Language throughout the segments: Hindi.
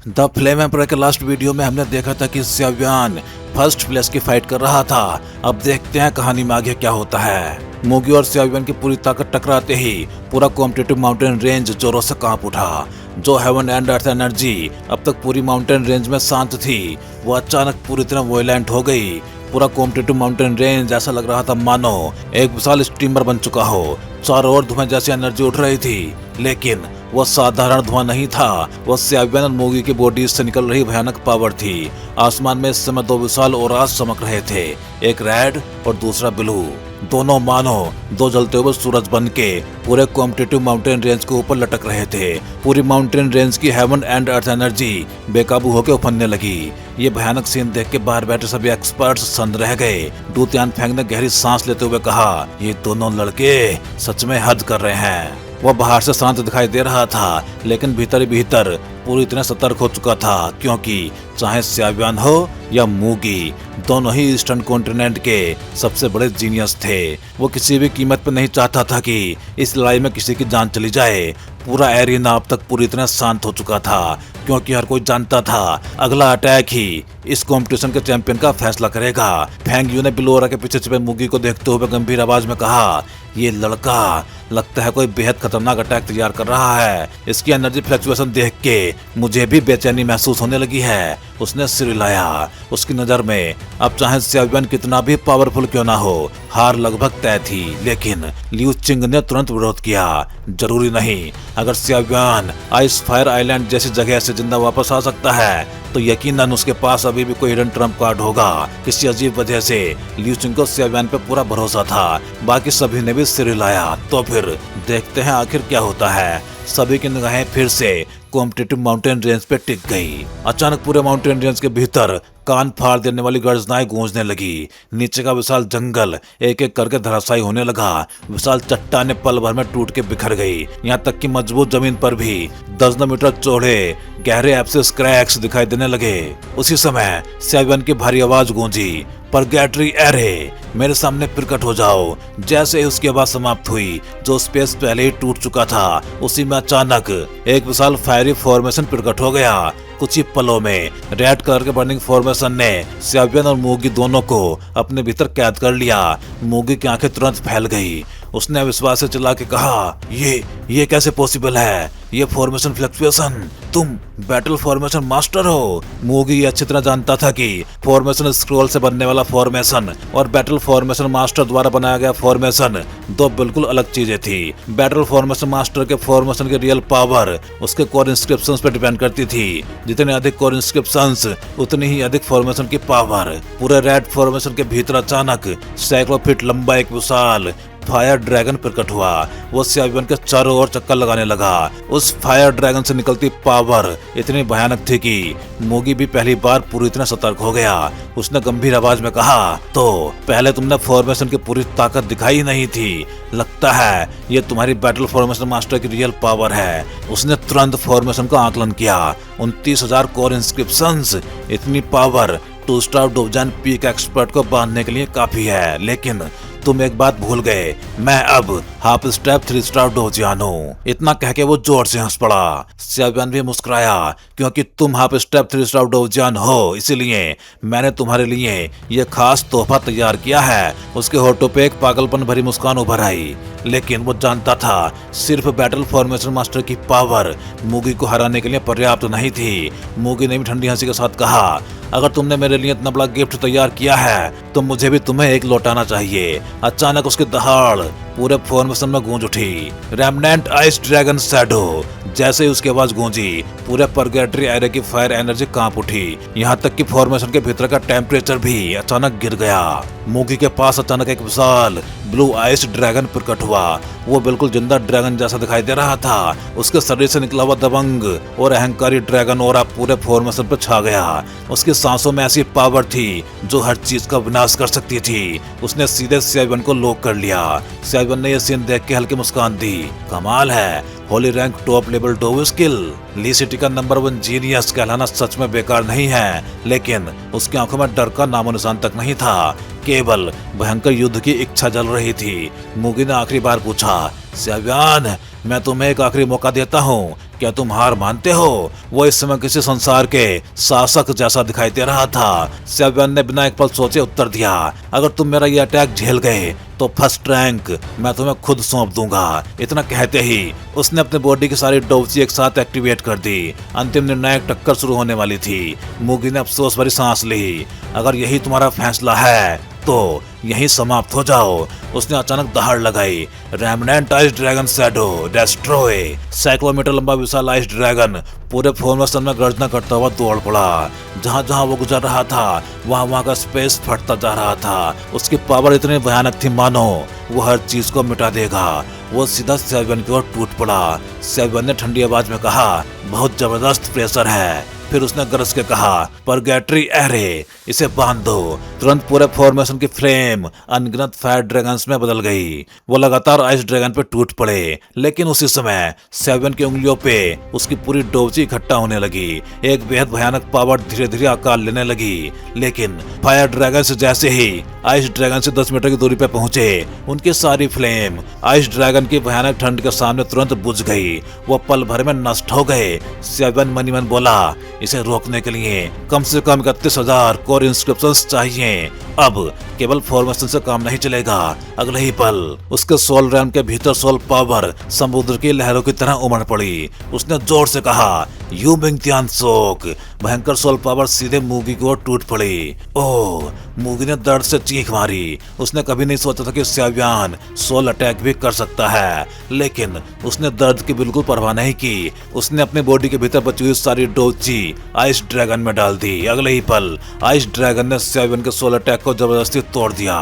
द फ्लेम एम्परर के लास्ट वीडियो में हमने देखा था कि ज़्यावियन फर्स्ट प्लेस की फाइट कर रहा था। अब देखते हैं कहानी में आगे क्या होता है। मूगी और ज़्यावियन की पूरी ताकत टकराते ही पूरा कॉम्पिटिटिव माउंटेन रेंज जोरों से कांप उठा। जो हेवन एंड अर्थ एनर्जी अब तक पूरी माउंटेन रेंज में शांत थी, वो अचानक पूरी तरह वॉयलेंट हो गई। पूरा कॉम्पिटिटिव माउंटेन रेंज ऐसा लग रहा था मानो एक विशाल स्टीमर बन चुका हो। चारों ओर धुआं जैसी एनर्जी उठ रही थी, लेकिन वह साधारण धुआं नहीं था। वह ज़्यावियन और मूगी की बॉडी से निकल रही भयानक पावर थी। आसमान में इस समय दो विशाल औरास चमक रहे थे, एक रेड और दूसरा ब्लू। दोनों मानो दो जलते हुए सूरज बन के पूरे कॉम्पिटिटिव माउंटेन रेंज के ऊपर लटक रहे थे। पूरी माउंटेन रेंज की हेवन एंड अर्थ एनर्जी बेकाबू होकर उफनने लगी। ये भयानक सीन देख के बाहर बैठे सभी एक्सपर्ट्स सन्न रह गए। डू तियानफेंग ने गहरी सांस लेते हुए कहा, ये दोनों लड़के सच में हद कर रहे हैं। वह बाहर से शांत दिखाई दे रहा था, लेकिन भीतर ही भीतर पूरी तरह सतर्क हो चुका था, क्योंकि चाहे ज़्यावियन हो या मूगी, दोनों ही ईस्टर्न कॉन्टिनेंट के सबसे बड़े जीनियस थे। वो किसी भी कीमत पर नहीं चाहता था कि इस लड़ाई में किसी की जान चली जाए। पूरा एरिना अब तक पूरी तरह शांत हो चुका था, क्योंकि हर कोई जानता था अगला अटैक ही इस कंपटीशन के चैंपियन का फैसला करेगा। फेंग यू ने बिलोरा के पीछे छिपे मूगी को देखते हुए गंभीर आवाज में कहा, ये लड़का लगता है कोई बेहद खतरनाक अटैक तैयार कर रहा है। इसकी एनर्जी फ्लक्चुएशन देख के मुझे भी बेचैनी महसूस होने लगी है। उसने सिर हिलाया। उसकी नजर में अब चाहे ज़्यावियन कितना भी पावरफुल क्यों ना हो, हार लगभग तय थी। लेकिन लियू चिंग ने तुरंत विरोध किया, जरूरी नहीं। अगर ज़्यावियन आइस फायर आइलैंड जैसी जगह से जिंदा वापस आ सकता है, तो यकीनन उसके पास अभी भी कोई हिडन ट्रम्प कार्ड होगा। किसी अजीब वजह से लियू चिंग को ज़्यावियन पे पूरा भरोसा था। बाकी सभी ने भी सिर हिलाया। तो फिर देखते हैं आखिर क्या होता है। सभी की निगाहें फिर से कॉम्पिटिटिव माउंटेन रेंज पे टिक गई। अचानक पूरे माउंटेन रेंज के भीतर कान फाड़ देने वाली गर्जनाएं गूंजने लगी। नीचे का विशाल जंगल एक एक करके धराशायी होने लगा। विशाल चट्टानें पल भर में टूट के बिखर गई। यहाँ तक कि मजबूत जमीन पर भी दर्जनों मीटर चौड़े गहरे एब्सिस क्रैक्स दिखाई देने लगे। उसी समय ज़्यावियन की भारी आवाज गूंजी, परगेटरी एरे, मेरे सामने प्रकट हो जाओ। जैसे ही उसकी आवाज समाप्त हुई, जो स्पेस पहले ही टूट चुका था, उसी में अचानक एक विशाल फायरी फॉर्मेशन प्रकट हो गया। कुछ ही पलों में रेड कलर के बर्निंग फॉर्मेशन ने ज़्यावियन और मूगी दोनों को अपने भीतर कैद कर लिया। मूगी की आंखें तुरंत फैल गई। उसने अविश्वास से चिल्ला के कहा, ये कैसे पॉसिबल है? ये फॉर्मेशन फ्लक्चुएशन, तुम बैटल फॉर्मेशन मास्टर हो। मूगी ये अच्छी तरह जानता था कि फॉर्मेशन स्क्रॉल से बनने वाला फॉर्मेशन और बैटल फॉर्मेशन मास्टर द्वारा बनाया गया फॉर्मेशन दो बिल्कुल अलग चीजें थी। बैटल फॉर्मेशन मास्टर के फॉर्मेशन की रियल पावर उसके कोर इंस्क्रिप्शंस पर डिपेंड करती थी। जितने अधिक कोर इंस्क्रिप्शंस, उतनी ही अधिक फॉर्मेशन की पावर। पूरे रेड फॉर्मेशन के भीतर अचानक सैकड़ों फीट लंबा एक विशाल फायर ड्रैगन प्रकट हुआ। वो ज़्यावियन के चारों ओर चक्कर लगाने लगा। उस फायर ड्रैगन से निकलती पावर इतनी भयानक थी कि मूगी भी पहली बार पूरी तरह सतर्क हो गया। उसने गंभीर आवाज में कहा, तो पहले तुमने फॉर्मेशन की पूरी ताकत दिखाई नहीं थी। लगता है ये तुम्हारी बैटल फॉर्मेशन मास्टर की रियल पावर है। उसने तुरंत फॉर्मेशन का आकलन किया। 29,000 कोर इंस्क्रिप्शंस, इतनी पावर 2 स्टार डोवजान पीक एक्सपर्ट को बांधने के लिए काफी है। लेकिन तुम एक बात भूल गए, मैं अब हाफ स्टेप 3 स्टार डोवजान हूँ। इतना कह के वो जोर से हंस पड़ा। ज़्यावियन भी मुस्कुराया, क्योंकि तुम हाफ स्टेप 3 स्टार डोवजान हो, इसीलिए मैंने तुम्हारे लिए ये खास तोहफा तैयार किया है। उसके होठों पे एक पागलपन भरी मुस्कान उभर आई। लेकिन वो जानता था सिर्फ बैटल फॉर्मेशन मास्टर की पावर मूगी को हराने के लिए पर्याप्त नहीं थी। मूगी ने भी ठंडी हंसी के साथ कहा, अगर तुमने मेरे लिए इतना बड़ा गिफ्ट तैयार किया है, तो मुझे भी तुम्हें एक लौटाना चाहिए। अचानक उसकी दहाड़ पूरे फॉर्मेशन में गूंज उठी, रेमनेंट आइस ड्रैगन शैडो। जैसे ही उसकी आवाज गूंजी, पूरे परगेटरी एरे की फायर एनर्जी कांप उठी। यहाँ तक कि फॉर्मेशन के भीतर का टेम्परेचर भी अचानक गिर गया। मूगी के पास अचानक एक विशाल ब्लू आइस ड्रैगन प्रकट हुआ। वो बिल्कुल जिंदा ड्रैगन जैसा दिखाई दे रहा था। उसके शरीर से निकला हुआ दबंग और अहंकारी ड्रैगन और पूरे फॉर्मेशन पर छा गया। उसकी सांसों में ऐसी पावर थी जो हर चीज का विनाश कर सकती थी। उसने सीधे ज़्यावियन को लॉक कर लिया। ज़्यावियन ने यह सीन देख के हल्की मुस्कान दी। कमाल है, होली रैंक टॉप लेवल डोव स्किल। ली सिटी का नंबर 1 जीनियस कहलाना सच में बेकार नहीं है। लेकिन उसकी आंखों में डर का नामो निशान तक नहीं था, केवल भयंकर युद्ध की इच्छा जल रही थी। मूगी ने आखिरी बार पूछा, स्याबियान, मैं तुम्हें एक आखिरी मौका देता हूँ, क्या तुम हार मानते हो? वो इस समय किसी संसार के शासक जैसा दिखाई दे रहा था। स्याबियान ने बिना एक पल सोचे उत्तर दिया, अगर तुम मेरा ये अटैक झेल गए तो फर्स्ट रैंक मैं तुम्हें खुद सौंप दूंगा। इतना कहते ही उसने अपने बॉडी की सारी डोबची एक साथ एक्टिवेट कर दी। अंतिम निर्णायक टक्कर शुरू होने वाली थी। मूगी ने अफसोस भरी सांस ली। अगर यही तुम्हारा फैसला है तो यहीं समाप्त हो जाओ। उसने अचानक दहाड़ लगाई। Remnant ice dragon shadow destroy. सैकड़ों मीटर लंबा विशाल आइस ड्रैगन पूरे फॉर्मेशन में गर्जना करता हुआ दौड़ पड़ा। जहां जहां वो गुजर रहा था वहां का स्पेस फटता जा रहा था। उसकी पावर इतनी भयानक थी मानो वो हर चीज को मिटा देगा। वो सीधा स्याबियन की ओर टूट पड़ा। स्याबियन ने ठंडी आवाज में कहा, बहुत जबरदस्त प्रेशर है। फिर उसने गरज के कहा, परगेटरी एरे, इसे बांध दो। तुरंत पूरे फॉर्मेशन की फ्लेम अनगिनत फायर ड्रैगन्स में बदल गई। वो लगातार आइस ड्रैगन पे टूट पड़े, लेकिन उसी समय स्याबियन की उंगलियों पे उसकी पूरी डोबची इकट्ठा होने लगी। एक बेहद भयानक पावर धीरे धीरे आकार लेने लगी। लेकिन फायर ड्रैगन से जैसे ही आइस ड्रैगन से 10 मीटर की दूरी पे पहुंचे, उनकी सारी फ्लेम आइस ड्रैगन की भयानक ठंड के सामने तुरंत बुझ गई। वो पल भर में नष्ट हो गए। स्याबियन मनी मन बोला, इसे रोकने के लिए कम से कम 31,000 कोर इंस्क्रिप्शंस चाहिए। अब केवल फॉर्मेशन से काम नहीं चलेगा। अगले ही पल उसके सोल रैम के भीतर सोल पावर समुद्र की लहरों की तरह उमड़ पड़ी। उसने जोर से कहा, यू मिंगतियान सोक। भयंकर सोल पावर सीधे मूगी की ओर टूट पड़ी। ओह, मूगी ने दर्द से चीख मारी। उसने कभी नहीं सोचा था कि स्याबियान सोल अटैक भी कर सकता है, लेकिन उसने दर्द की बिल्कुल परवाह नहीं की। उसने अपने बॉडी के भीतर बची हुई सारी डोबची आइस ड्रैगन में डाल दी। अगले ही पल आइस ड्रैगन ने स्याबियन के सोल अटैक को जबरदस्ती तोड़ दिया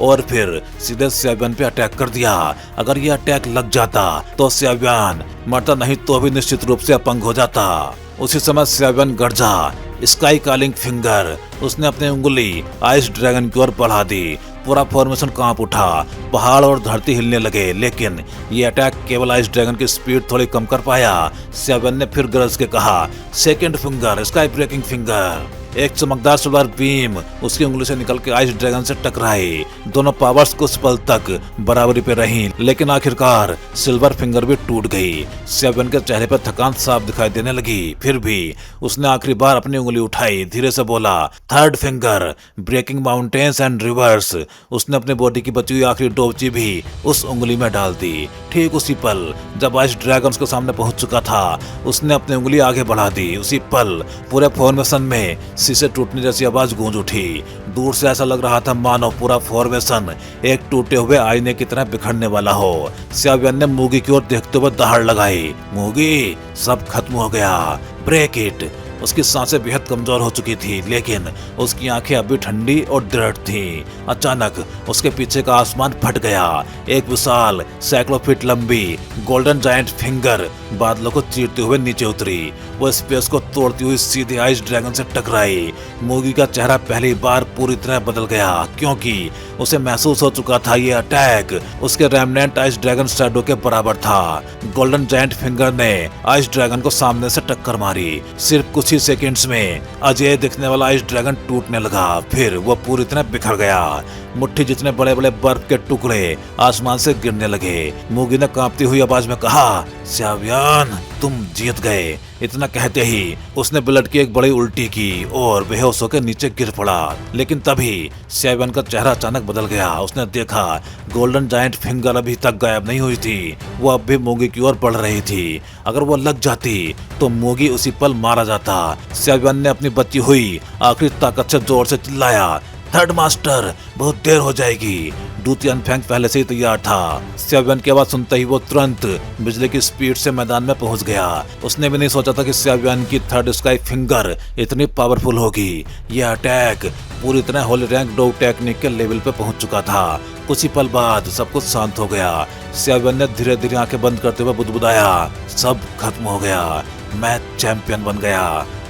और फिर सीधे स्याबियन पे अटैक कर दिया। अगर ये अटैक लग जाता तो स्याबियन मरता नहीं तो भी निश्चित रूप से अपंग हो जाता। उसी समय स्याबियन गरजा, स्काई कॉलिंग फिंगर। उसने अपनी उंगली आइस ड्रैगन की ओर बढ़ा दी। पूरा फॉर्मेशन कांप उठा। पहाड़ और धरती हिलने लगे, लेकिन ये अटैक केवल आइस ड्रैगन की स्पीड थोड़ी कम कर पाया। स्याबियन ने फिर गरज के कहा, second finger, sky breaking finger. एक चमकदार सोलर बीम उसकी उंगली से निकल के आइस ड्रैगन से टकराई। दोनों पावर्स कुछ पल तक बराबरी पे रही, लेकिन आखिरकार सिल्वर फिंगर भी टूट गई। स्याबियन के चेहरे पर थकान साफ दिखाई देने लगी। फिर भी उसने आखिरी बार अपनी उंगली उठाई, धीरे से बोला, third finger, breaking mountains and rivers. उसने अपने बॉडी की बची हुई आखिरी डोबची भी उस उंगली में डाल दी। ठीक उसी पल जब आइस ड्रैगन उसके सामने पहुंच चुका था, उसने अपनी उंगली आगे बढ़ा दी। उसी पल पूरे फॉर्मेशन में शीशे टूटने जैसी आवाज गूंज उठी। दूर से ऐसा लग रहा था मानो पूरा फॉर्मेशन एक टूटे हुए आईने की तरह बिखरने वाला हो। स्याबियन ने मूगी की ओर देखते हुए दहाड़ लगाई, मूगी, सब खत्म हो गया, ब्रेक इट। उसकी सांसें बेहद कमजोर हो चुकी थी, लेकिन उसकी आंखें अभी ठंडी और दृढ़ थीं। अचानक उसके पीछे का आसमान फट गया। एक विशाल सैकड़ों फीट लंबी गोल्डन जायंट फिंगर बादलों को चीरते हुए नीचे उतरी। वो स्पेस को तोड़ती हुई सीधे आइस ड्रैगन से टकराई। मूगी का चेहरा पहली बार पूरी तरह बदल गया, क्योंकि उसे महसूस हो चुका था ये अटैक उसके रेमनेंट आइस ड्रैगन शैडो के बराबर था। गोल्डन जायंट फिंगर ने आइस ड्रैगन को सामने से टक्कर मारी। सिर्फ कुछ ही सेकंड्स में अजय दिखने वाला आइस ड्रैगन टूटने लगा। फिर वो पूरी तरह बिखर गया। मुट्ठी जितने बड़े बड़े बर्फ के टुकड़े आसमान से गिरने लगे। मूगी ने कांपती हुई आवाज में कहा, स्याबियन, तुम जीत गए। इतना कहते ही उसने बुलेट की एक बड़ी उल्टी की और बेहोश होकर नीचे गिर पड़ा। लेकिन तभी स्याबियन का चेहरा अचानक बदल गया। उसने देखा गोल्डन जायंट फिंगर अभी तक गायब नहीं हुई थी। वो अब भी मूगी की ओर बढ़ रही थी। अगर वो लग जाती तो मूगी उसी पल मारा जाता। स्याबियन ने अपनी बची हुई आखिरी ताकत से जोर से चिल्लाया, थर्ड मास्टर, बहुत देर हो जाएगी। डूतियान फैंग पहले से ही तैयार था। स्याबियन की आवाज सुनते ही वो तुरंत बिजली की स्पीड से मैदान में पहुंच गया। उसने भी नहीं सोचा था कि स्याबियन की थर्ड स्काई फिंगर इतनी पावरफुल होगी। यह अटैक पूरी तरह होली रैंक डॉग टेक्निक के लेवल पे पहुंच चुका था। कुछ ही पल बाद सब कुछ शांत हो गया। स्याबियन ने धीरे धीरे आंखें बंद करते हुए बुदबुदाया, सब खत्म हो गया, मैं चैंपियन बन गया,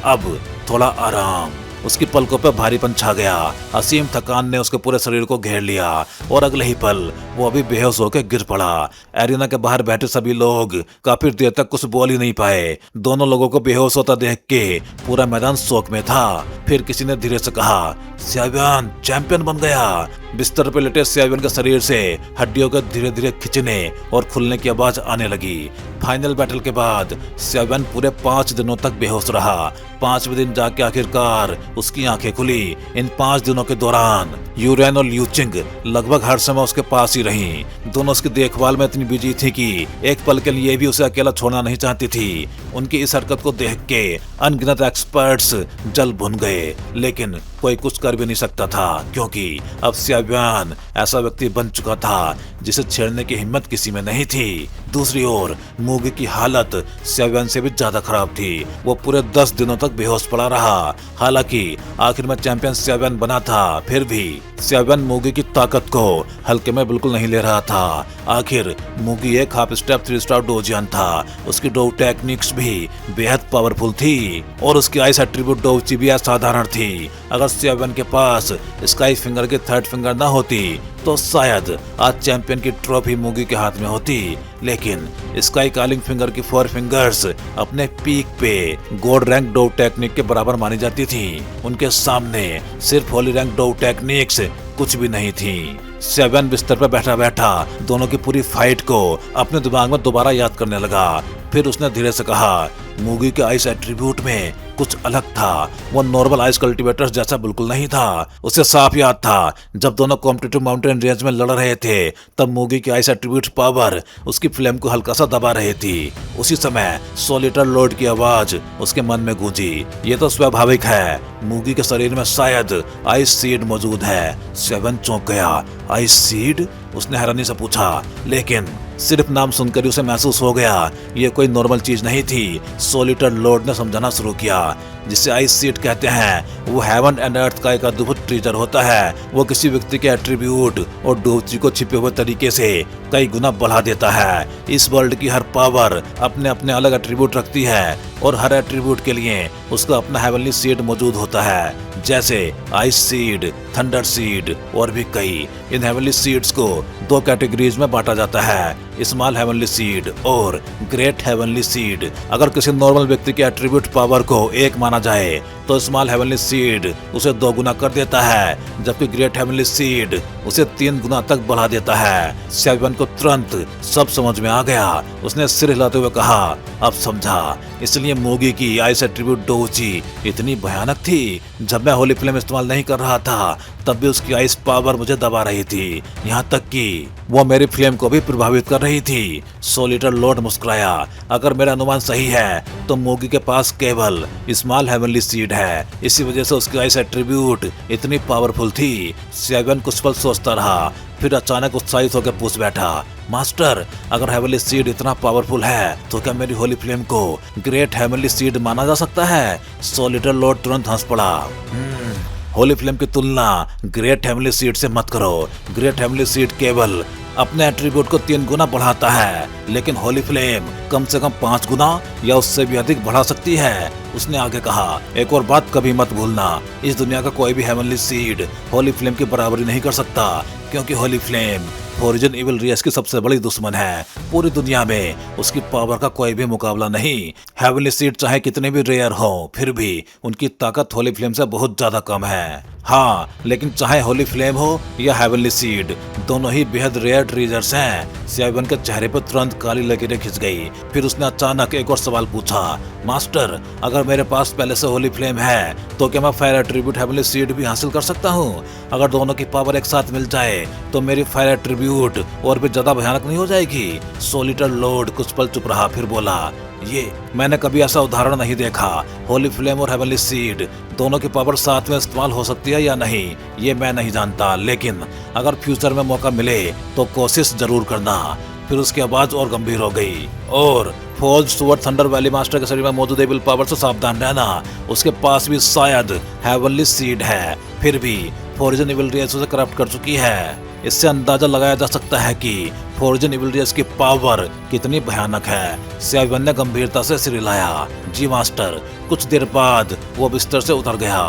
अब थोड़ा आराम। उसकी पलकों पर भारीपन छा गया। असीम थकान ने उसके पूरे शरीर को घेर लिया और अगले ही पल वो अभी बेहोश होकर गिर पड़ा। एरिना के बाहर बैठे सभी लोग काफी देर तक कुछ बोल ही नहीं पाए। दोनों लोगों को बेहोश होता देख के पूरा मैदान शोक में था। फिर किसी ने धीरे से कहा, सियावियन चैंपियन बन गया। बिस्तर पर लेटे सियावियन के शरीर से हड्डियों के धीरे धीरे खिंचने और खुलने की आवाज आने लगी। फाइनल बैटल के बाद सियावियन पूरे 5 दिनों तक बेहोश रहा। 5वें दिन जाके आखिरकार उसकी आंखें खुली। इन 5 दिनों के दौरान यूरेन और ल्यूचिंग लगभग हर समय उसके पास ही रहीं। दोनों उसकी देखभाल में इतनी बिजी थी कि एक पल के लिए भी उसे अकेला छोड़ना नहीं चाहती थी। उनकी इस हरकत को देख के अनगिनत एक्सपर्ट्स जल भुन गए, लेकिन कोई कुछ कर भी नहीं सकता था, क्योंकि अब सियावियन ऐसा व्यक्ति बन चुका था जिसे छेड़ने की हिम्मत किसी में नहीं थी। दूसरी ओर मूगी की हालत सियावियन से भी ज्यादा खराब थी। वो पूरे 10 दिनों तक बेहोश पड़ा रहा। हालांकि आखिर में चैंपियन सियावियन बना था, फिर भी सियावियन मूगी की ताकत को हल्के में बिल्कुल नहीं ले रहा था। आखिर मूगी एक हाफ स्टेप 3 स्टार डोजियन था। उसकी डोव टेक्निक्स भी बेहद पावरफुल थी और उसकी आइस एट्रीब्यूट डोवची भी असाधारण थी। अगर सियावियन के पास स्काई फिंगर की 3rd फिंगर न होती तो शायद आज चैंपियन की ट्रॉफी मूगी के हाथ में होती, लेकिन स्काई कालिंग फिंगर की 4 फिंगर्स अपने पीक पे गोल्ड रैंक डोव टेक्निक के बराबर मानी जाती थी। उनके सामने सिर्फ होली रैंक डोव टेक्निक्स कुछ भी नहीं थी। सियावियन बिस्तर पर बैठा बैठा दोनों की पूरी फाइट को अपने दिमाग में दोबारा याद करने लगा। फिर उसने धीरे से कहा, मूगी के आइस एट्रीब्यूट में कुछ अलग था। वो नॉर्मल आइस कल्टीवेटर्स जैसा बिल्कुल नहीं था। उसे साफ याद था जब दोनों कॉम्पिटिटिव माउंटेन रेंज में लड़ रहे थे, तब मूगी की आइस एट्रीब्यूट पावर उसकी फ्लेम को हल्का सा दबा रही थी। उसी समय सोलिटर लॉर्ड की आवाज उसके मन में गूंजी। ये तो स्वाभाविक है, मूगी के शरीर में शायद आइस सीड मौजूद है। सियावियन चौंक गया। Ice seed? उसने हैरानी से पूछा, लेकिन सिर्फ नाम सुनकर ही उसे महसूस हो गया ये कोई नॉर्मल चीज नहीं थी। सोलिटर लॉर्ड ने समझाना शुरू किया, जिसे आइस सीड कहते हैं वो हेवन एंड अर्थ का एक अद्भुत ट्रीजर होता है। वो किसी व्यक्ति के एट्रीब्यूट और डोवची को छिपे हुए तरीके से कई गुना बढ़ा देता है। इस वर्ल्ड की हर पावर अपने अपने अलग एट्रीब्यूट रखती है और हर एट्रीब्यूट के लिए उसका अपना हेवनली सीड मौजूद होता है, जैसे आइस सीड, थंडर सीड और भी कई। इन हेवनली सीड्स को 2 कैटेगरीज में बांटा जाता है, स्मॉल हेवनली सीड और ग्रेट हेवनली सीड। अगर किसी नॉर्मल व्यक्ति के एट्रीब्यूट पावर को 1 माना जाए तो स्मॉल हेवनली सीड उसे 2 गुना कर देता है, जबकि ग्रेट हेवनली सीड उसे 3 गुना तक बढ़ा देता है। सियावियन को तुरंत सब समझ में आ गया। उसने सिर हिलाते हुए कहा, अब समझा, इसलिए मूगी की आइस एट्रीब्यूट डोवची इतनी भयानक थी। जब मैं होली फ्लेम इस्तेमाल नहीं कर रहा था तब भी उसकी आइस पावर मुझे दबा रही थी, यहाँ तक कि वो मेरी फ्लेम को भी प्रभावित कर रही थी। सोलिटर लॉर्ड मुस्कुराया, अगर मेरा अनुमान सही है तो मूगी के पास केवल स्मॉल हेवनली सीड है, इसी वजह से उसकी आइस एट्रीब्यूट इतनी पावरफुल थी। सियावियन कुछ पल सोचता रहा, फिर अचानक उत्साहित होकर पूछ बैठा, मास्टर, अगर हेवनली सीड इतना पावरफुल है तो क्या मेरी होली फ्लेम को ग्रेट हेवनली सीड माना जा सकता है? सोलिटर लॉर्ड तुरंत हंस पड़ा। होली फ्लेम की तुलना ग्रेट हेवनली सीड से मत करो। ग्रेट हेवनली सीड केवल अपने एट्रीब्यूट को 3 गुना बढ़ाता है, लेकिन होली फ्लेम कम से कम 5 गुना या उससे भी अधिक बढ़ा सकती है। उसने आगे कहा, एक और बात कभी मत भूलना, इस दुनिया का कोई भी हेवनली सीड होली फ्लेम की बराबरी नहीं कर सकता, क्योंकि holy flame origin evil race की सबसे बड़ी दुश्मन है। पूरी दुनिया में उसकी पावर का कोई भी मुकाबला नहीं। हेवनली सीड चाहे कितने भी रेयर हो, फिर भी उनकी ताकत होली फ्लेम से बहुत ज्यादा कम है। हाँ, लेकिन चाहे होली फ्लेम हो या हेवनली सीड, दोनों ही बेहद रेयर ट्रीजर्स हैं। सियावियन के चेहरे पर तुरंत काली लकीरें खिंच गई। फिर उसने अचानक एक और सवाल पूछा, मास्टर, अगर मेरे पास पहले से होली फ्लेम है तो क्या मैं फायर एट्रीब्यूट हेवनली सीड भी हासिल कर सकता हूँ? अगर दोनों की पावर एक साथ मिल जाए तो मेरी फायर एट्रीब्यूट और भी ज्यादा भयानक नहीं हो जाएगी? सोलिटर लॉर्ड कुछ पल चुप रहा, फिर बोला, ये मैंने कभी ऐसा उदाहरण नहीं देखा। होली फ्लेम और हेवनली सीड दोनों की पावर साथ में इस्तेमाल हो सकती है या नहीं, ये मैं नहीं जानता, लेकिन अगर फ्यूचर में मौका मिले तो कोशिश जरूर करना। फिर उसकी आवाज और गंभीर हो गई, और फोर्ज सुअर थंडर वैली मास्टर के शरीर में मौजूद एविल पावर से सावधान रहना। उसके पास भी शायद हेवनली सीड है, फिर भी फोर्जन इविल रेस उसे करप्ट कर चुकी है। इससे अंदाजा लगाया जा सकता है कि फोर्जन इविल रेस की पावर कितनी भयानक है। स्यावियन ने गंभीरता से सिर हिलाया। जी मास्टर। कुछ देर बाद वो बिस्तर से उतर गया।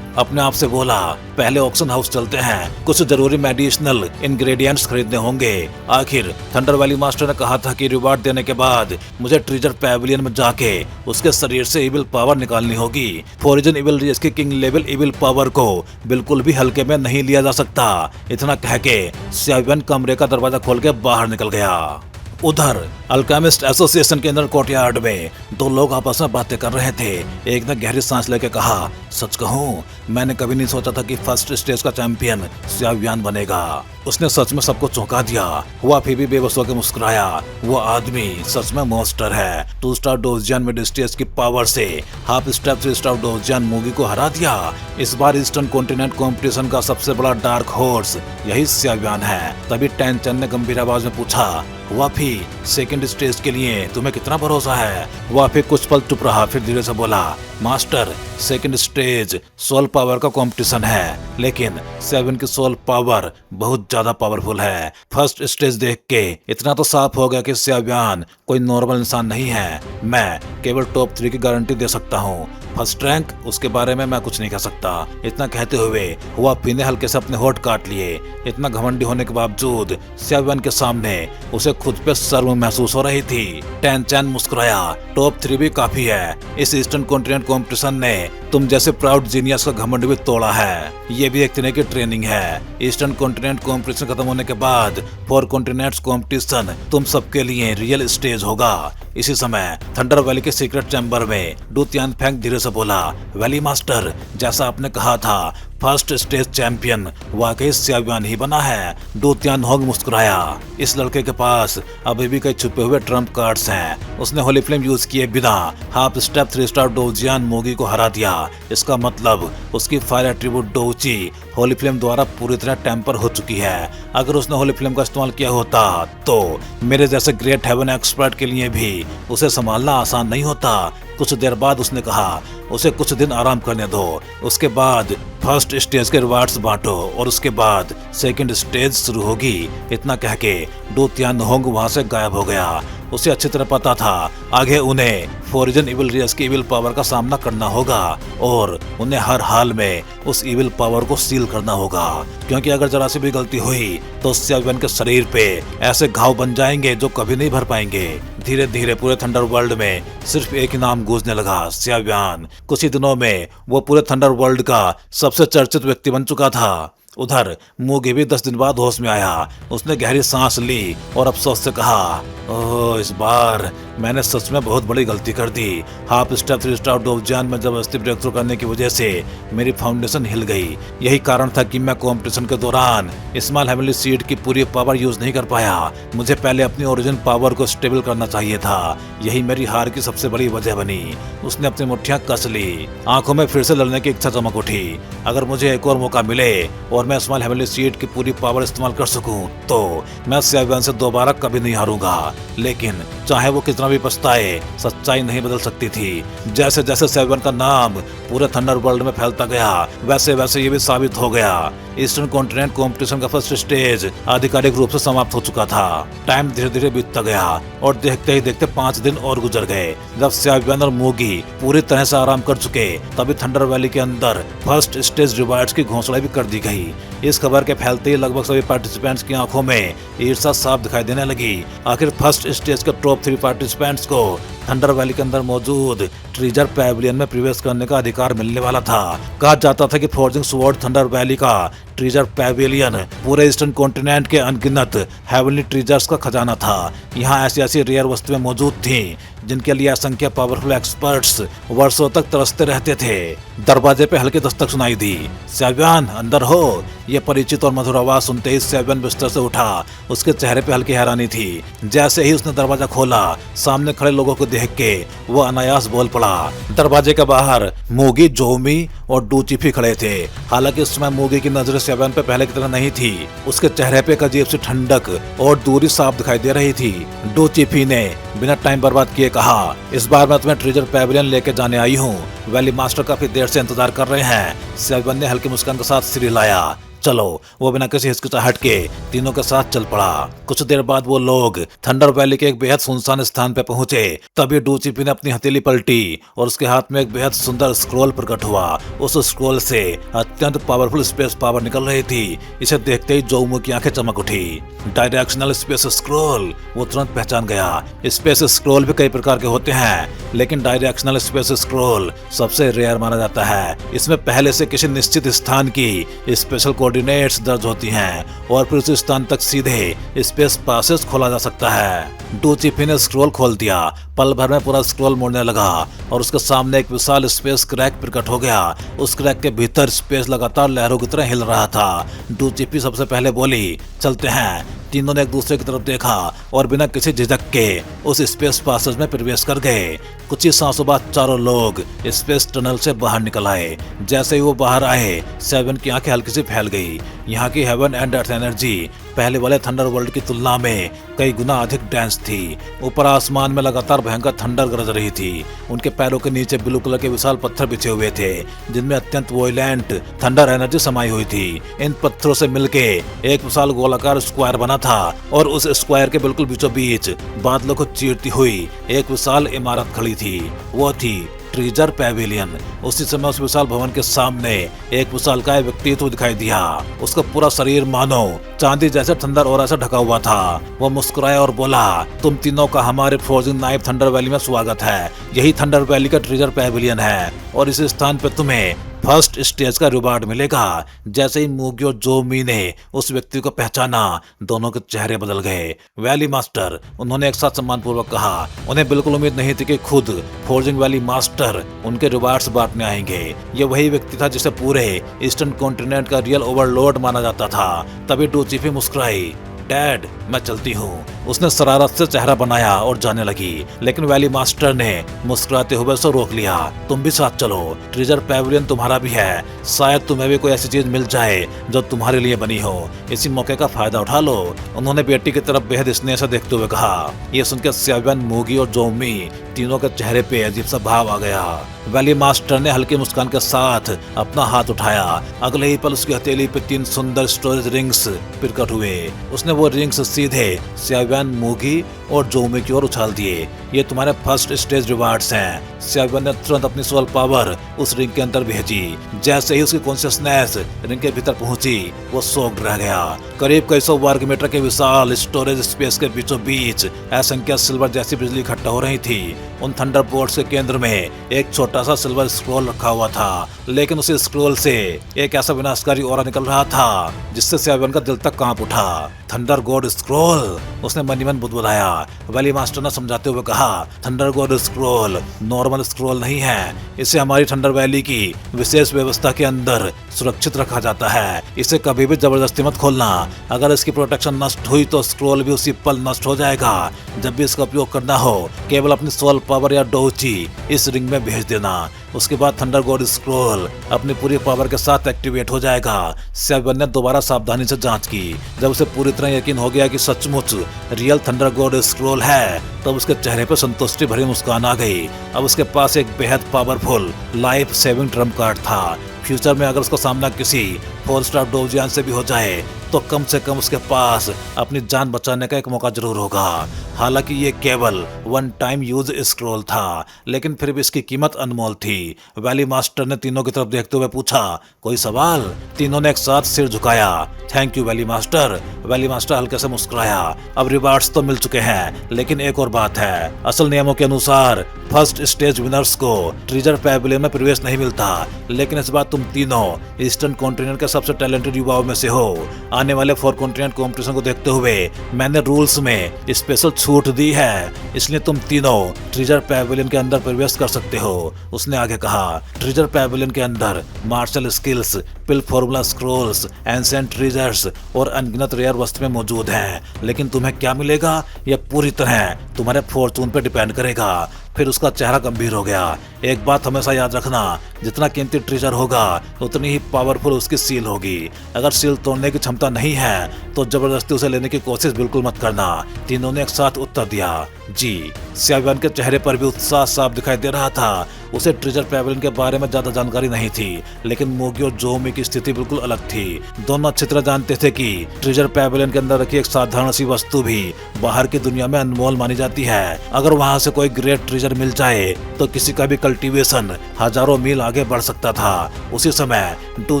अपने आप से बोला, पहले ऑक्शन हाउस चलते हैं, कुछ जरूरी मेडिसिनल इंग्रेडिएंट्स खरीदने होंगे। आखिर थंडर वैली मास्टर ने कहा था कि रिवार्ड देने के बाद मुझे ट्रेजर पैविलियन में जाके उसके शरीर से इविल पावर निकालनी होगी। फोर्जन इविल रेस की किंग लेवल इविल पावर को बिल्कुल भी हल्के में नहीं लिया जा सकता। इतना कह के स्यावियन कमरे का दरवाजा खोल के बाहर निकल गया। उधर अल्केमिस्ट एसोसिएशन के अंदर कोर्टयार्ड में दो लोग आपस में बातें कर रहे थे। एक ने गहरी सांस लेकर कहा, सच कहूं, मैंने कभी नहीं सोचा था कि फर्स्ट स्टेज का चैंपियन स्यावियन बनेगा। उसने सच में सबको चौंका दिया। हुआ फिर भी बेबस होकर मुस्कुराया। वो आदमी सच में मॉन्स्टर है। 2 स्टार डोजियन मिड स्टेज की पावर से हाफ स्टेप 3 स्टार डोजियन मूगी को हरा दिया। इस बार ईस्टर्न कॉन्टिनेंट कंपटीशन का सबसे बड़ा डार्क हॉर्स यही स्यावियन है। तभी टेन चैन ने गंभीर आवाज में पूछा, वाफी, सेकंड स्टेज के लिए तुम्हें कितना भरोसा है? वाफी कुछ पल चुप रहा, फिर धीरे से बोला, master, second stage soul power का कंपटीशन है, लेकिन 7 की सोल पावर बहुत ज्यादा पावरफुल है। फर्स्ट स्टेज देख के इतना तो साफ हो गया कि स्यावियन कोई नॉर्मल इंसान नहीं है। मैं केवल टॉप 3 की गारंटी दे सकता हूँ। फर्स्ट रैंक, उसके बारे में मैं कुछ नहीं कह सकता। इतना कहते हुए हुआफी ने हल्के से अपने होठ काट लिए। इतना घमंडी होने के बावजूद स्यावियन के सामने उसे खुद पे शर्म महसूस हो रही थी। टेन चैन मुस्कुराया, टॉप 3 भी काफी है। इस ईस्टर्न कॉन्टिनेंट कॉम्पिटिशन ने तुम जैसे प्राउड जीनियस का घमंड भी तोड़ा है। ये भी एक तरह की ट्रेनिंग है। ईस्टर्न कॉन्टिनेंट कॉम्पिटिशन खत्म होने के बाद 4 कॉन्टिनेंट्स कॉम्पिटिशन तुम सबके लिए रियल स्टेज होगा। इसी समय थंडर वैली के सीक्रेट चैम्बर में डू तियानफेंग धीरे से बोला, वैली मास्टर, जैसा आपने कहा था, फर्स्ट स्टेज चैंपियन वाकई स्यावियन ही बना है। डू तियानहोंग मुस्कुराया। इस लड़के के पास अभी भी कई छुपे हुए ट्रम्प कार्ड्स हैं। उसने होली फ्लेम यूज किए बिना हाफ स्टेप 3 स्टार डोजियन मोगी को हरा दिया। इसका मतलब उसकी फायर एट्रीब्यूट डोची होली फ्लेम द्वारा पूरी तरह टेम्पर हो चुकी है। अगर उसने होली फ्लेम का इस्तेमाल किया होता तो मेरे जैसे ग्रेट हेवन एक्सपर्ट के लिए भी उसे संभालना आसान नहीं होता। कुछ देर बाद उसने कहा, उसे कुछ दिन आराम करने दो, उसके बाद फर्स्ट स्टेज के रिवार्ड्स बांटो और उसके बाद सेकंड स्टेज शुरू होगी। इतना कह के डू तियानहोंग वहां से गायब हो गया। उसे अच्छी तरह पता था आगे उन्हें फोर्जन इविल रेस की इविल पावर का सामना करना होगा और उन्हें हर हाल में उस इविल पावर को सील करना होगा, क्योंकि अगर जरा सी भी गलती हुई तो स्यावियन के शरीर पे ऐसे घाव बन जाएंगे जो कभी नहीं भर पाएंगे। धीरे धीरे पूरे थंडर वर्ल्ड में सिर्फ एक ही नाम गूंजने लगा, स्यावियन। कुछ ही दिनों में वो पूरे थंडर वर्ल्ड का सबसे चर्चित व्यक्ति बन चुका था। उधर मूगी भी 10 दिन बाद होश में आया। उसने गहरी सांस ली और अफसोस से कहा, ओह, इस बार मैंने सच में बहुत बड़ी गलती कर दी। हाफ स्टेप 3 स्टार डोजियन में जबरदस्ती ब्रेक थ्रू करने की वजह से मेरी फाउंडेशन हिल गई। यही कारण था कि मैं कंपटीशन के दौरान स्मॉल हेवनली सीड की पूरी पावर यूज नहीं कर पाया। मुझे पहले अपनी ओरिजिन पावर को स्टेबल करना चाहिए था। यही मेरी हार की सबसे बड़ी वजह बनी। उसने अपनी मुट्ठियां कस ली। आंखों में फिर से लड़ने की इच्छा चमक उठी। अगर मुझे एक और मौका मिले और मैं स्मॉल हेवनली सीड की पूरी पावर इस्तेमाल कर सकूं तो मैं स्यावियन से दोबारा कभी नहीं हारूंगा। लेकिन चाहे वो कितना भी पछताए, सच्चाई नहीं बदल सकती थी। जैसे जैसे स्यावियन का नाम पूरे थंडर वर्ल्ड में फैलता गया, वैसे वैसे ये भी साबित हो गया ईस्टर्न कॉन्टिनेंट कॉम्पिटिशन का फर्स्ट स्टेज आधिकारिक रूप से समाप्त हो चुका था। टाइम धीरे धीरे बीतता गया और देखते ही देखते 5 दिन और गुजर गए। जब स्यावियन और मूगी पूरी तरह से आराम कर चुके, तभी थंडर वैली के अंदर फर्स्ट स्टेज रिवार्ड्स की घोषणा भी कर दी गई। इस खबर के फैलते ही लगभग सभी पार्टिसिपेंट्स की आंखों में ईर्ष्या साफ दिखाई देने लगी। आखिर फर्स्ट स्टेज के टॉप 3 पार्टिसिपेंट्स को थंडर वैली के अंदर मौजूद ट्रेजर पैविलियन में प्रवेश करने का अधिकार मिलने वाला था। कहा जाता था कि फोर्जिंग स्वॉर्ड थंडर वैली का ट्रेजर पैविलियन पूरे ईस्टर्न कॉन्टिनेंट के अनगिनत हेवनली ट्रेजर्स का खजाना था। यहाँ ऐसी ऐसी रेयर वस्तुएं मौजूद थीं जिनके लिए असंख्य पावरफुल एक्सपर्ट्स वर्षों तक तरसते रहते थे। दरवाजे पे हल्की दस्तक सुनाई दी। स्यावियन, अंदर हो। ये परिचित और मधुर आवाज सुनते ही स्यावियन बिस्तर से उठा। उसके चेहरे पे हल्की हैरानी थी। जैसे ही उसने दरवाजा खोला, सामने खड़े लोगों को देख के वो अनायास बोल पड़ा। दरवाजे के बाहर मूगी, जोमी और डूचिफी खड़े थे। हालांकि इस समय मूगी की नजर स्यावियन पे पहले की तरह नहीं थी। उसके चेहरे पे एक अजीब सी ठंडक और दूरी साफ दिखाई दे रही थी। डूचिफी ने बिना टाइम बर्बाद किए कहा, इस बार मैं तुम्हें ट्रेजर पैविलियन लेके जाने आई हूँ। वैली मास्टर काफी देर से इंतजार कर रहे हैं। सेवन ने हल्की मुस्कान के साथ सिर हिलाया। चलो। वो बिना किसी हिचकिचाहट के तीनों के साथ चल पड़ा। कुछ देर बाद वो लोग थंडर वैली के एक बेहद सुनसान स्थान पे पहुंचे। तभी डूचिपी ने अपनी हथेली पलटी और उसके हाथ में एक बेहद सुंदर स्क्रॉल प्रकट हुआ। उस स्क्रॉल से अत्यंत पावरफुल स्पेस पावर निकल रही थी। इसे देखते ही जोमू की आंखें चमक उठी। डायरेक्शनल स्पेस स्क्रॉल, वो तुरंत पहचान गया। स्पेस स्क्रॉल भी कई प्रकार के होते हैं, लेकिन डायरेक्शनल स्पेस स्क्रॉल सबसे रेयर माना जाता है। इसमें पहले से किसी निश्चित स्थान की स्पेशल कोऑर्डिनेट्स दर्ज होती हैं और फिर उस स्थान तक सीधे स्पेस पासेस खोला जा सकता है। डूचिपी ने स्क्रॉल खोल दिया। पल भर में पूरा स्क्रॉल मुड़ने लगा और उसके सामने एक विशाल स्पेस क्रैक प्रकट हो गया। उस क्रैक के भीतर स्पेस लगातार लहरों की तरह हिल रहा था। डूचिपी सबसे पहले बोली, चलते हैं। तीनों ने एक दूसरे की तरफ देखा और बिना किसी झिझक के उस स्पेस पासेज में प्रवेश कर गए। कुछ ही सांसों बाद चारों लोग स्पेस टनल से बाहर निकल आए। जैसे ही वो बाहर आए, सेवन की आंखें हल्की सी फैल गई। यहाँ की हेवन एंड अर्थ एनर्जी पहले वाले थंडर वर्ल्ड की तुलना में कई गुना अधिक डेंस थी। ऊपर आसमान में लगातार भयंकर थंडर गरज रही थी। उनके पैरों के नीचे ब्लू कलर के विशाल पत्थर बिछे हुए थे, जिनमें अत्यंत वॉयलेंट थंडर एनर्जी समाई हुई थी। इन पत्थरों से मिलके एक विशाल गोलाकार स्क्वायर बना था और उस स्क्वायर के बिल्कुल बीचों बीच बादलों को चीरती हुई एक विशाल इमारत खड़ी थी। वो थी ट्रेजर पैविलियन। उसी समय उस विशाल भवन के सामने एक विशालकाय व्यक्तित्व दिखाई दिया। उसका पूरा शरीर मानो चांदी जैसे थंडर ऑरा से ढका हुआ था। वो मुस्कुराया और बोला, तुम तीनों का हमारे फ्रोजन नाइफ थंडर वैली में स्वागत है। यही थंडर वैली का ट्रेजर पैविलियन है और इस स्थान पे तुम्हें फर्स्ट स्टेज का रिवार्ड मिलेगा। जैसे ही मूगी और जोमी ने उस व्यक्ति को पहचाना, दोनों के चेहरे बदल गए। वैली मास्टर, उन्होंने एक साथ सम्मानपूर्वक कहा। उन्हें बिल्कुल उम्मीद नहीं थी कि खुद फोर्जिंग वैली मास्टर उनके रिवार्ड्स बांटने आएंगे। ये वही व्यक्ति था जिसे पूरे ईस्टर्न कॉन्टिनेंट का रियल ओवरलॉर्ड माना जाता था। तभी डूचिपी मुस्कुराई, डैड मैं चलती हूँ। उसने शरारत से चेहरा बनाया और जाने लगी, लेकिन वैली मास्टर ने मुस्कुराते हुए उसे रोक लिया। तुम भी साथ चलो, ट्रेजर पैविलियन तुम्हारा भी है। शायद तुम्हें भी कोई ऐसी चीज मिल जाए जो तुम्हारे लिए बनी हो। इसी मौके का फायदा उठा लो। उन्होंने बेटी की तरफ बेहद स्नेह से देखते हुए कहा। ये सुनकर सेवन, मूगी और जोमी तीनों के चेहरे पे अजीब सा भाव आ गया। वैली मास्टर ने हल्की मुस्कान के साथ अपना हाथ उठाया। अगले ही पल उसकी हथेली पे 3 सुंदर स्टोरेज रिंग्स प्रकट हुए। उसने वो रिंग्स सीधे सेवन, मूगी और जोमी की ओर उछाल दिए। ये तुम्हारे फर्स्ट स्टेज रिवार्ड्स हैं। सेवन ने तुरंत अपनी सोल पावर उस रिंग के अंदर भेजी। जैसे ही उसकी कॉन्शियसनेस रिंग के भीतर पहुंची, वो शॉक्ड रह गया। करीब कई सौ वर्ग मीटर के विशाल स्टोरेज स्पेस के बीचों बीच असंख्य सिल्वर जैसी बिजली इकट्ठा हो रही थी। उन थंडर बोल्ट्स के केंद्र में एक छोटा सा सिल्वर स्क्रॉल रखा हुआ था, लेकिन उस स्क्रॉल से एक ऐसा विनाशकारी ऑरा निकल रहा था जिससे सेवन का दिल तक कांप उठा। थंडर गॉड स्क्रॉल, उसने मन ही मन बुदबुदाया। वैली मास्टर ने समझाते हुए कहा, thunder God scroll normal scroll नहीं है। इसे हमारी थंडर वैली की विशेष व्यवस्था के अंदर सुरक्षित रखा जाता है। इसे कभी भी जबरदस्ती मत खोलना। अगर इसकी प्रोटेक्शन नष्ट हुई तो स्क्रॉल भी उसी पल नष्ट हो जाएगा। जब भी इसका उपयोग करना हो, केवल अपनी सोल पावर या डोची इस रिंग में भेज देना। उसके बाद थंडर गॉड स्क्रॉल अपनी पूरी पावर के साथ एक्टिवेट हो जाएगा। सेवन ने दोबारा सावधानी से जांच की। जब उसे पूरी तरह यकीन हो गया कि सचमुच रियल थंडर गॉड स्क्रॉल है, तब उसके चेहरे पर संतुष्टि भरी मुस्कान आ गई। अब उसके पास एक बेहद powerful life saving Trump card था। फ्यूचर में अगर उसका सामना किसी 4 स्टार डोजियन से भी हो जाए तो कम से कम उसके पास अपनी जान बचाने का एक मौका जरूर होगा। हालांकि ये केवल 1 टाइम यूज स्क्रॉल था, लेकिन फिर भी इसकी कीमत अनमोल थी। वैली मास्टर ने तीनों की तरफ देखते हुए पूछा, कोई सवाल? तीनों ने एक साथ सिर झुकाया। Thank you valley master. Valley master हल्के से मुस्कुराया। अब रिवार्ड्स तो मिल चुके हैं, लेकिन एक और बात है। असल नियमों के अनुसार फर्स्ट स्टेज विनर्स को ट्रेजर पैविलियन में प्रवेश नहीं मिलता, लेकिन इस बार तुम तीनों ईस्टर्न कॉन्टिनेंट के सबसे टैलेंटेड युवाओं में से हो। आने वाले 4 कॉन्टिनेंट कॉम्पिटिशन को देखते हुए मैंने रूल्स में स्पेशल छूट दी है, इसलिए तुम तीनों ट्रेजर पैविलियन के अंदर प्रवेश कर सकते हो। उसने आगे कहा, ट्रेजर पैविलियन के अंदर मार्शल स्किल्स, पिल फॉर्मूला स्क्रॉल्स, एंशिएंट ट्रेजर्स और अनगिनत रेयर वस्तुएं मौजूद हैं, लेकिन तुम्हें क्या मिलेगा यह पूरी तरह तुम्हारे फॉर्चून पर डिपेंड करेगा। फिर उसका चेहरा गंभीर हो गया। एक बात हमेशा याद रखना, जितना कीमती ट्रेजर होगा उतनी ही पावरफुल उसकी सील होगी। अगर सील तोड़ने की क्षमता नहीं है तो जबरदस्ती उसे लेने की कोशिश बिल्कुल मत करना। तीनों ने एक साथ उत्तर दिया। जी। सियावियान के चेहरे पर भी उत्साह साफ दिखाई दे रहा था। उसे ट्रेजर पैवेलियन के बारे में ज्यादा जानकारी नहीं थी, लेकिन मोगी और जोमी की स्थिति बिल्कुल अलग थी। दोनों अच्छी तरह जानते थे कि ट्रेजर पैवेलियन के अंदर रखी एक साधारण सी वस्तु भी बाहर की दुनिया में अनमोल मानी जाती है। अगर वहां से कोई ग्रेट ट्रेजर मिल जाए तो किसी का भी कल्टीवेशन हजारों मील आगे बढ़ सकता था। उसी समय डू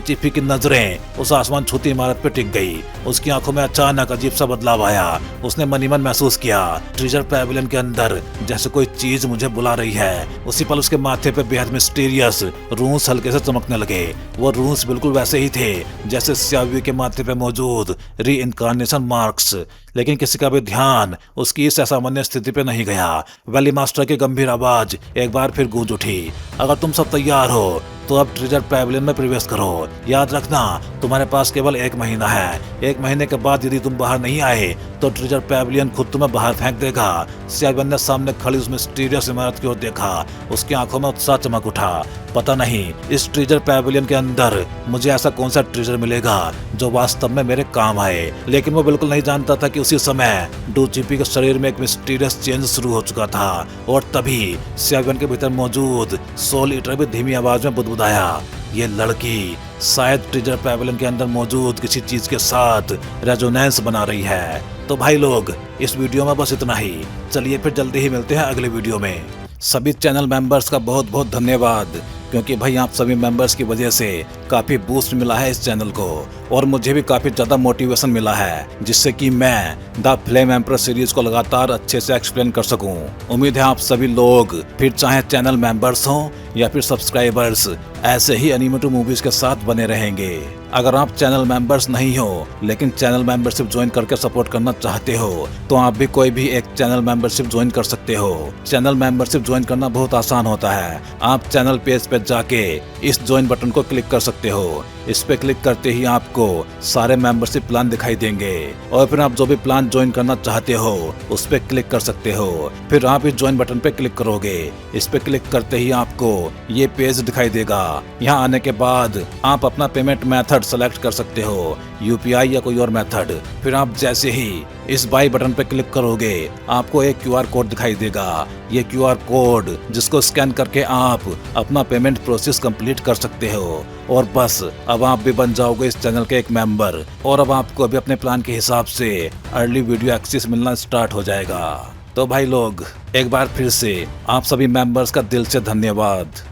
चिफी की नजरें उस आसमान छूती इमारत पे टिक गई। उसकी आंखों में अचानक अजीब सा बदलाव आया। उसने मन ही मन महसूस किया, ट्रेजर पैवेलियन के अंदर जैसे कोई चीज मुझे बुला रही है। उसी पल उसके माथे पे बेहद मिस्टीरियस रूंस हल्के से चमकने लगे। वो रूंस बिल्कुल वैसे ही थे जैसे सियावी के माथे पे मौजूद री इनकारनेशन मार्क्स। लेकिन किसी का भी ध्यान उसकी इस असामान्य स्थिति पे नहीं गया। वैली मास्टर की गंभीर आवाज एक बार फिर गूंज उठी। अगर तुम सब तैयार हो तो अब ट्रेजर पैवेलियन में प्रवेश करो। याद रखना, तुम्हारे पास केवल 1 महीना है। 1 महीने के बाद यदि तुम बाहर नहीं आए तो ट्रेजर पैवेलियन खुद तुम्हें बाहर फेंक देगा। सियावियान ने सामने खड़ी उस मिस्टीरियस इमारत की ओर देखा। उसकी आंखों में उत्साह चमक उठा। पता नहीं इस ट्रेजर पैवेलियन के अंदर मुझे ऐसा कौन सा ट्रेजर मिलेगा जो वास्तव में मेरे काम आए। लेकिन वो बिल्कुल नहीं जानता था कि उसी समय डू चिपी के शरीर में एक मिस्टीरियस चेंज शुरू हो चुका था। और तभी सियावियान के भीतर मौजूद सोल ईटर भी धीमी आवाज में बुदबुदाया, ये लड़की शायद ट्रेजर पैवेलियन के अंदर मौजूद किसी चीज के साथ रेजोनेंस बना रही है। तो भाई लोग, इस वीडियो में बस इतना ही। चलिए फिर जल्दी ही मिलते हैं अगले वीडियो में। सभी चैनल मेंबर्स का बहुत बहुत धन्यवाद, क्योंकि भाई आप सभी मेंबर्स की वजह से काफ़ी बूस्ट मिला है इस चैनल को, और मुझे भी काफ़ी ज़्यादा मोटिवेशन मिला है, जिससे कि मैं द फ्लेम एम्परर सीरीज को लगातार अच्छे से एक्सप्लेन कर सकूं। उम्मीद है आप सभी लोग, फिर चाहे चैनल मेंबर्स हों या फिर सब्सक्राइबर्स, ऐसे ही एनिमेटेड मूवीज के साथ बने रहेंगे। अगर आप चैनल मेंबर्स नहीं हो लेकिन चैनल मेंबरशिप ज्वाइन करके सपोर्ट करना चाहते हो तो आप भी कोई भी एक चैनल मेंबरशिप ज्वाइन कर सकते हो। चैनल मेंबरशिप ज्वाइन करना बहुत आसान होता है। आप चैनल पेज पे जाके इस ज्वाइन बटन को क्लिक कर सकते हो। इस पे क्लिक करते ही आपको सारे मेंबरशिप प्लान दिखाई देंगे, और फिर आप जो भी प्लान ज्वाइन करना चाहते हो उस पे क्लिक कर सकते हो। फिर आप इस ज्वाइन बटन पे क्लिक करोगे। इस पे क्लिक करते ही आपको ये पेज दिखाई देगा। यहाँ आने के बाद आप अपना पेमेंट मेथड सेलेक्ट कर सकते हो, यूपीआई या कोई और मेथड। फिर आप जैसे ही इस बाई बटन पे क्लिक करोगे आपको एक क्यूआर कोड दिखाई देगा। ये क्यूआर कोड जिसको स्कैन करके आप अपना पेमेंट प्रोसेस कंप्लीट कर सकते हो, और बस अब आप भी बन जाओगे इस चैनल के एक मेंबर, और अब आपको अभी अपने प्लान के हिसाब से अर्ली वीडियो एक्सेस मिलना स्टार्ट हो जाएगा। तो भाई लोग, एक बार फिर से आप सभी मेंबर्स का दिल से धन्यवाद।